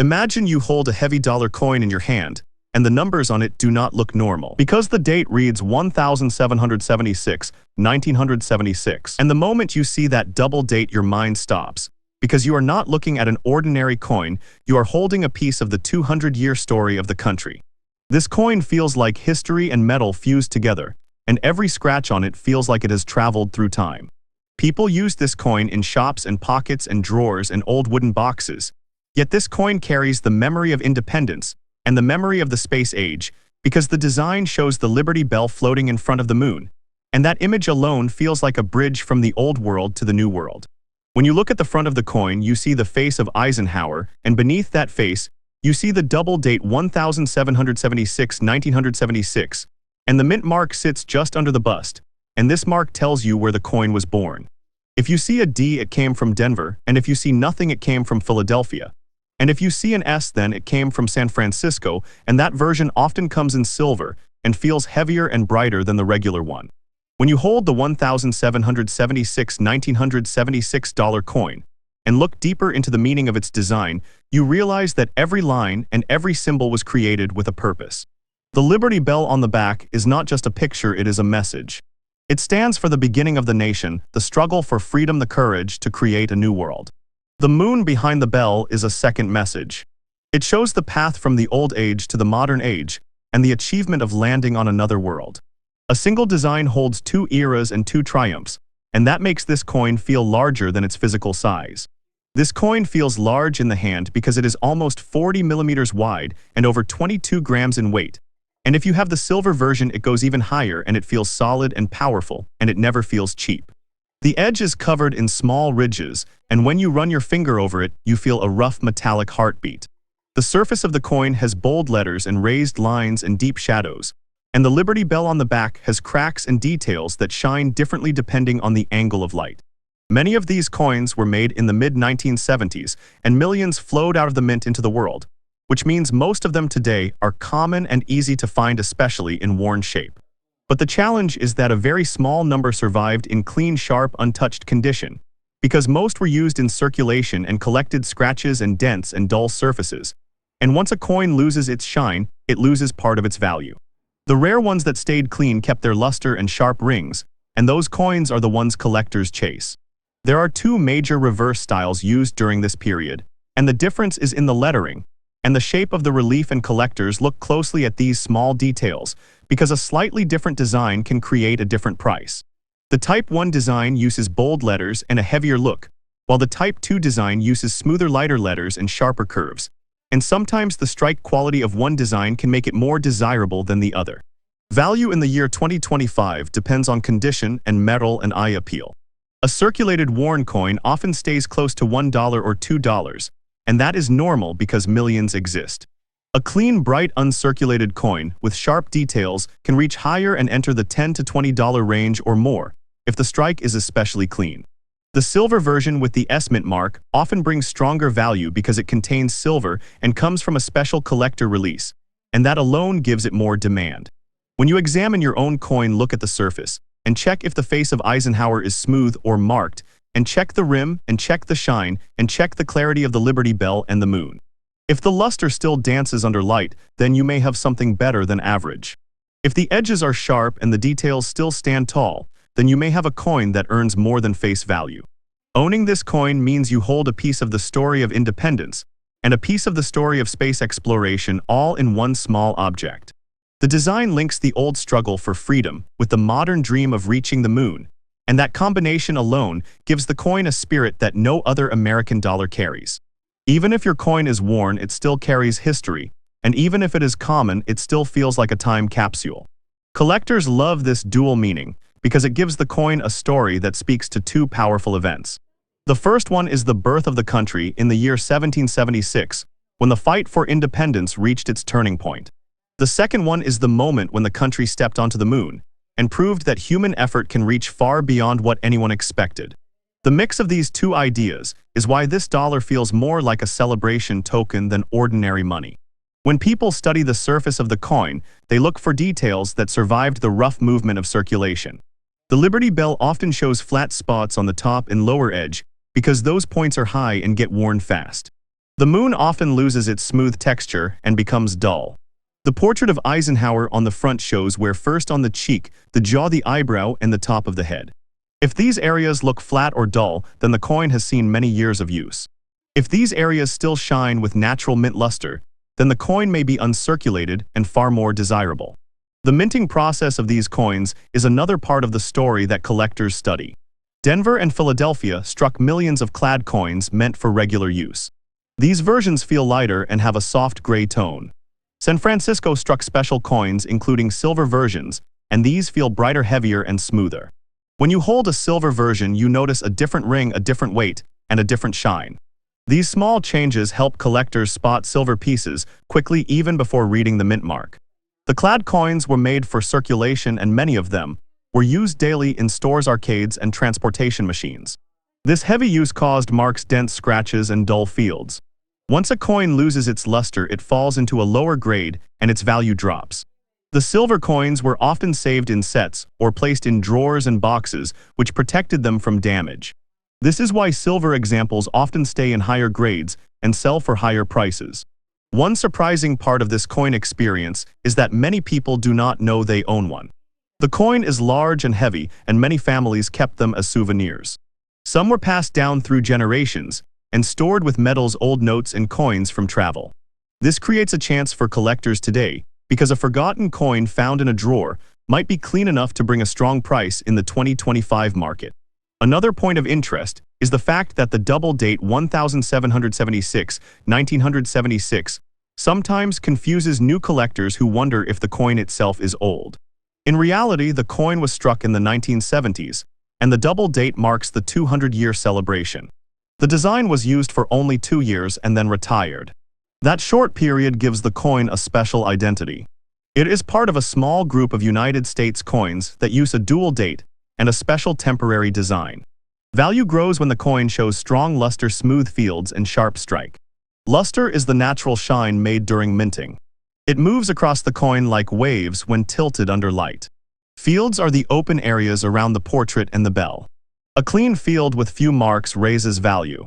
Imagine you hold a heavy dollar coin in your hand, and the numbers on it do not look normal. Because the date reads 1776, 1976. And the moment you see that double date, your mind stops. Because you are not looking at an ordinary coin, you are holding a piece of the 200-year story of the country. This coin feels like history and metal fused together, and every scratch on it feels like it has traveled through time. People use this coin in shops and pockets and drawers and old wooden boxes. Yet this coin carries the memory of independence and the memory of the space age, because the design shows the Liberty Bell floating in front of the moon, and that image alone feels like a bridge from the old world to the new world. When you look at the front of the coin, you see the face of Eisenhower, and beneath that face, you see the double date 1776, 1976, and the mint mark sits just under the bust, and this mark tells you where the coin was born. If you see a D, it came from Denver, and if you see nothing, it came from Philadelphia. And if you see an S, then it came from San Francisco, and that version often comes in silver and feels heavier and brighter than the regular one. When you hold the 1776 1976 dollar coin and look deeper into the meaning of its design, you realize that every line and every symbol was created with a purpose. The Liberty Bell on the back is not just a picture, it is a message. It stands for the beginning of the nation, the struggle for freedom, the courage to create a new world. The moon behind the bell is a second message. It shows the path from the old age to the modern age and the achievement of landing on another world. A single design holds two eras and two triumphs, and that makes this coin feel larger than its physical size. This coin feels large in the hand because it is almost 40 millimeters wide and over 22 grams in weight. And if you have the silver version, it goes even higher and it feels solid and powerful, and it never feels cheap. The edge is covered in small ridges, and when you run your finger over it, you feel a rough metallic heartbeat. The surface of the coin has bold letters and raised lines and deep shadows, and the Liberty Bell on the back has cracks and details that shine differently depending on the angle of light. Many of these coins were made in the mid-1970s, and millions flowed out of the mint into the world, which means most of them today are common and easy to find, especially in worn shape. But the challenge is that a very small number survived in clean, sharp, untouched condition, because most were used in circulation and collected scratches and dents and dull surfaces. And once a coin loses its shine, it loses part of its value. The rare ones that stayed clean kept their luster and sharp rings, and those coins are the ones collectors chase. There are two major reverse styles used during this period, and the difference is in the lettering and the shape of the relief, and collectors look closely at these small details, because a slightly different design can create a different price. The Type 1 design uses bold letters and a heavier look, while the Type 2 design uses smoother, lighter letters and sharper curves. And sometimes the strike quality of one design can make it more desirable than the other. Value in the year 2025 depends on condition and metal and eye appeal. A circulated worn coin often stays close to $1 or $2, and that is normal because millions exist. A clean, bright, uncirculated coin with sharp details can reach higher and enter the $10 to $20 range or more if the strike is especially clean. The silver version with the S mint mark often brings stronger value because it contains silver and comes from a special collector release, and that alone gives it more demand. When you examine your own coin, look at the surface and check if the face of Eisenhower is smooth or marked, and check the rim, and check the shine, and check the clarity of the Liberty Bell and the moon. If the luster still dances under light, then you may have something better than average. If the edges are sharp and the details still stand tall, then you may have a coin that earns more than face value. Owning this coin means you hold a piece of the story of independence and a piece of the story of space exploration, all in one small object. The design links the old struggle for freedom with the modern dream of reaching the moon, and that combination alone gives the coin a spirit that no other American dollar carries. Even if your coin is worn, it still carries history, and even if it is common, it still feels like a time capsule. Collectors love this dual meaning because it gives the coin a story that speaks to two powerful events. The first one is the birth of the country in the year 1776, when the fight for independence reached its turning point. The second one is the moment when the country stepped onto the moon and proved that human effort can reach far beyond what anyone expected. The mix of these two ideas is why this dollar feels more like a celebration token than ordinary money. When people study the surface of the coin, they look for details that survived the rough movement of circulation. The Liberty Bell often shows flat spots on the top and lower edge because those points are high and get worn fast. The moon often loses its smooth texture and becomes dull. The portrait of Eisenhower on the front shows where first on the cheek, the jaw, the eyebrow, and the top of the head. If these areas look flat or dull, then the coin has seen many years of use. If these areas still shine with natural mint luster, then the coin may be uncirculated and far more desirable. The minting process of these coins is another part of the story that collectors study. Denver and Philadelphia struck millions of clad coins meant for regular use. These versions feel lighter and have a soft gray tone. San Francisco struck special coins including silver versions, and these feel brighter, heavier, and smoother. When you hold a silver version, you notice a different ring, a different weight, and a different shine. These small changes help collectors spot silver pieces quickly even before reading the mint mark. The clad coins were made for circulation, and many of them were used daily in stores, arcades, and transportation machines. This heavy use caused marks, dents, scratches, and dull fields. Once a coin loses its luster, it falls into a lower grade and its value drops. The silver coins were often saved in sets or placed in drawers and boxes, which protected them from damage. This is why silver examples often stay in higher grades and sell for higher prices. One surprising part of this coin experience is that many people do not know they own one. The coin is large and heavy, and many families kept them as souvenirs. Some were passed down through generations and stored with medals, old notes, and coins from travel. This creates a chance for collectors today because a forgotten coin found in a drawer might be clean enough to bring a strong price in the 2025 market. Another point of interest is the fact that the double date 1776, 1976 sometimes confuses new collectors who wonder if the coin itself is old. In reality, the coin was struck in the 1970s, and the double date marks the 200-year celebration. The design was used for only 2 years and then retired. That short period gives the coin a special identity. It is part of a small group of United States coins that use a dual date and a special temporary design. Value grows when the coin shows strong luster, smooth fields, and sharp strike. Luster is the natural shine made during minting. It moves across the coin like waves when tilted under light. Fields are the open areas around the portrait and the bell. A clean field with few marks raises value.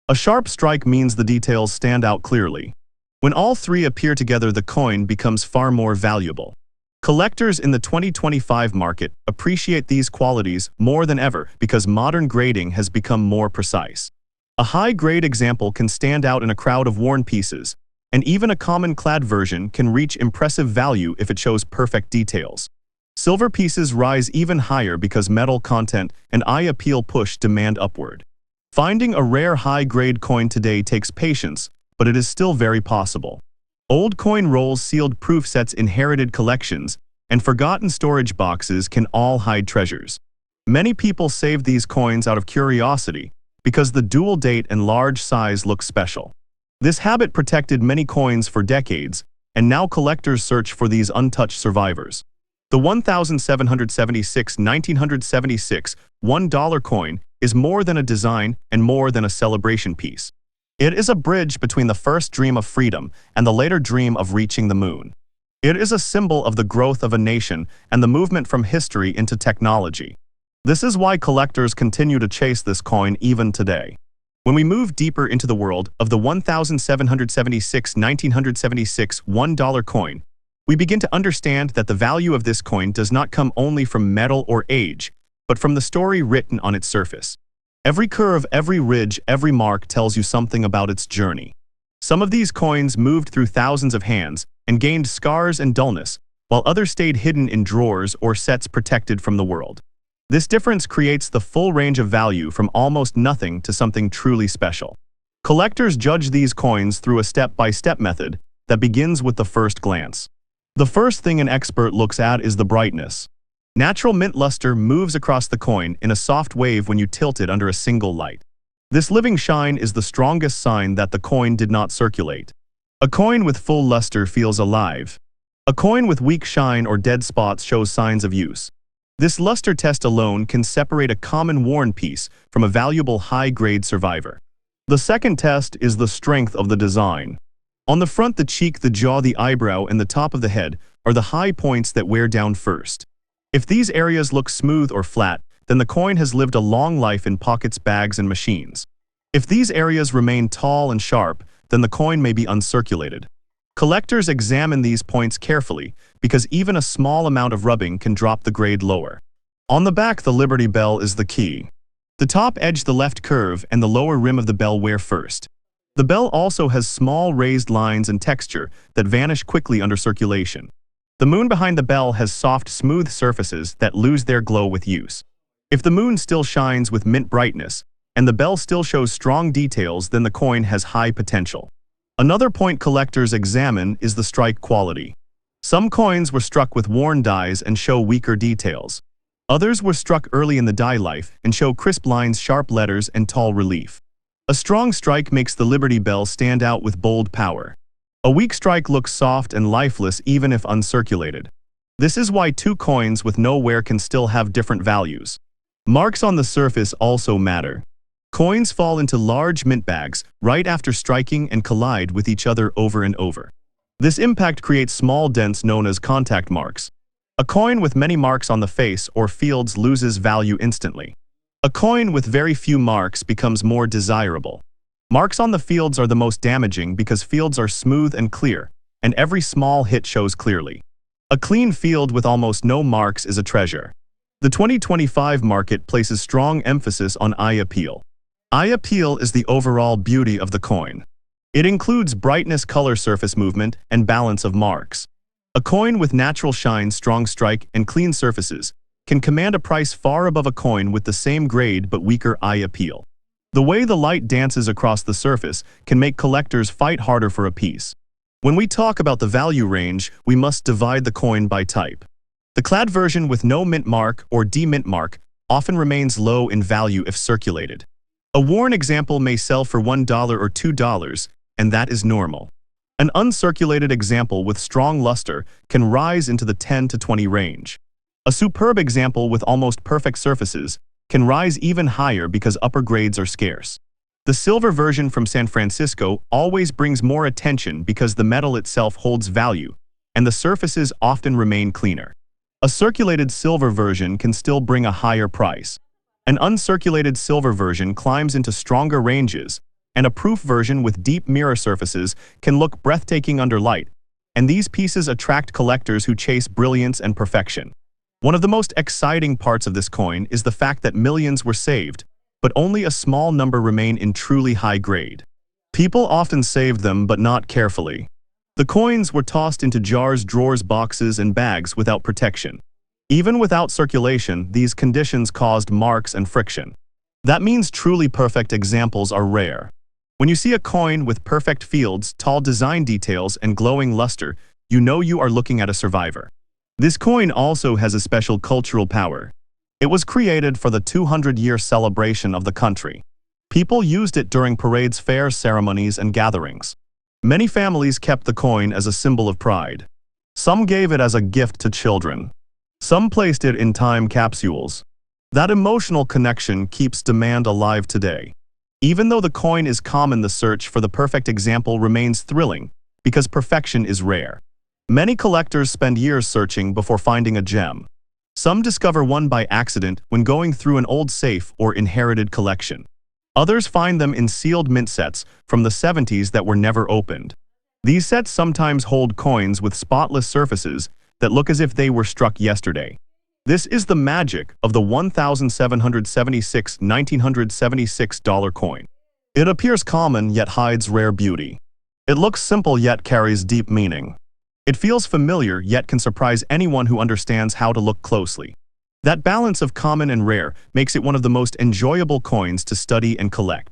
A sharp strike means the details stand out clearly. When all three appear together, the coin becomes far more valuable. Collectors in the 2025 market appreciate these qualities more than ever because modern grading has become more precise. A high-grade example can stand out in a crowd of worn pieces, and even a common clad version can reach impressive value if it shows perfect details. Silver pieces rise even higher because metal content and eye appeal push demand upward. Finding a rare high-grade coin today takes patience, but it is still very possible. Old coin rolls, sealed proof sets, inherited collections, and forgotten storage boxes can all hide treasures. Many people saved these coins out of curiosity because the dual date and large size look special. This habit protected many coins for decades, and now collectors search for these untouched survivors. The 1776 1976 $1 coin is more than a design and more than a celebration piece. It is a bridge between the first dream of freedom and the later dream of reaching the moon. It is a symbol of the growth of a nation and the movement from history into technology. This is why collectors continue to chase this coin even today. When we move deeper into the world of the 1776 1976 $1 coin, we begin to understand that the value of this coin does not come only from metal or age, but from the story written on its surface. Every curve, every ridge, every mark tells you something about its journey. Some of these coins moved through thousands of hands and gained scars and dullness, while others stayed hidden in drawers or sets protected from the world. This difference creates the full range of value from almost nothing to something truly special. Collectors judge these coins through a step-by-step method that begins with the first glance. The first thing an expert looks at is the brightness. Natural mint luster moves across the coin in a soft wave when you tilt it under a single light. This living shine is the strongest sign that the coin did not circulate. A coin with full luster feels alive. A coin with weak shine or dead spots shows signs of use. This luster test alone can separate a common worn piece from a valuable high-grade survivor. The second test is the strength of the design. On the front, the cheek, the jaw, the eyebrow, and the top of the head are the high points that wear down first. If these areas look smooth or flat, then the coin has lived a long life in pockets, bags, and machines. If these areas remain tall and sharp, then the coin may be uncirculated. Collectors examine these points carefully because even a small amount of rubbing can drop the grade lower. On the back, the Liberty Bell is the key. The top edge, the left curve, and the lower rim of the bell wear first. The bell also has small raised lines and texture that vanish quickly under circulation. The moon behind the bell has soft, smooth surfaces that lose their glow with use. If the moon still shines with mint brightness, and the bell still shows strong details, then the coin has high potential. Another point collectors examine is the strike quality. Some coins were struck with worn dies and show weaker details. Others were struck early in the die life and show crisp lines, sharp letters, and tall relief. A strong strike makes the Liberty Bell stand out with bold power. A weak strike looks soft and lifeless even if uncirculated. This is why two coins with no wear can still have different values. Marks on the surface also matter. Coins fall into large mint bags right after striking and collide with each other over and over. This impact creates small dents known as contact marks. A coin with many marks on the face or fields loses value instantly. A coin with very few marks becomes more desirable. Marks on the fields are the most damaging because fields are smooth and clear, and every small hit shows clearly. A clean field with almost no marks is a treasure. The 2025 market places strong emphasis on eye appeal. Eye appeal is the overall beauty of the coin. It includes brightness, color, surface movement, and balance of marks. A coin with natural shine, strong strike, and clean surfaces can command a price far above a coin with the same grade but weaker eye appeal. The way the light dances across the surface can make collectors fight harder for a piece. When we talk about the value range, we must divide the coin by type. The clad version with no mint mark or demint mark often remains low in value if circulated. A worn example may sell for $1 or $2, and that is normal. An uncirculated example with strong luster can rise into the 10 to 20 range. A superb example with almost perfect surfaces can rise even higher because upper grades are scarce. The silver version from San Francisco always brings more attention because the metal itself holds value, and the surfaces often remain cleaner. A circulated silver version can still bring a higher price. An uncirculated silver version climbs into stronger ranges, and a proof version with deep mirror surfaces can look breathtaking under light, and these pieces attract collectors who chase brilliance and perfection. One of the most exciting parts of this coin is the fact that millions were saved, but only a small number remain in truly high grade. People often saved them, but not carefully. The coins were tossed into jars, drawers, boxes, and bags without protection. Even without circulation, these conditions caused marks and friction. That means truly perfect examples are rare. When you see a coin with perfect fields, tall design details, and glowing luster, you know you are looking at a survivor. This coin also has a special cultural power. It was created for the 200-year celebration of the country. People used it during parades, fairs, ceremonies, and gatherings. Many families kept the coin as a symbol of pride. Some gave it as a gift to children. Some placed it in time capsules. That emotional connection keeps demand alive today. Even though the coin is common, the search for the perfect example remains thrilling because perfection is rare. Many collectors spend years searching before finding a gem. Some discover one by accident when going through an old safe or inherited collection. Others find them in sealed mint sets from the 70s that were never opened. These sets sometimes hold coins with spotless surfaces that look as if they were struck yesterday. This is the magic of the 1776 1976 dollar coin. It appears common yet hides rare beauty. It looks simple yet carries deep meaning. It feels familiar yet can surprise anyone who understands how to look closely. That balance of common and rare makes it one of the most enjoyable coins to study and collect.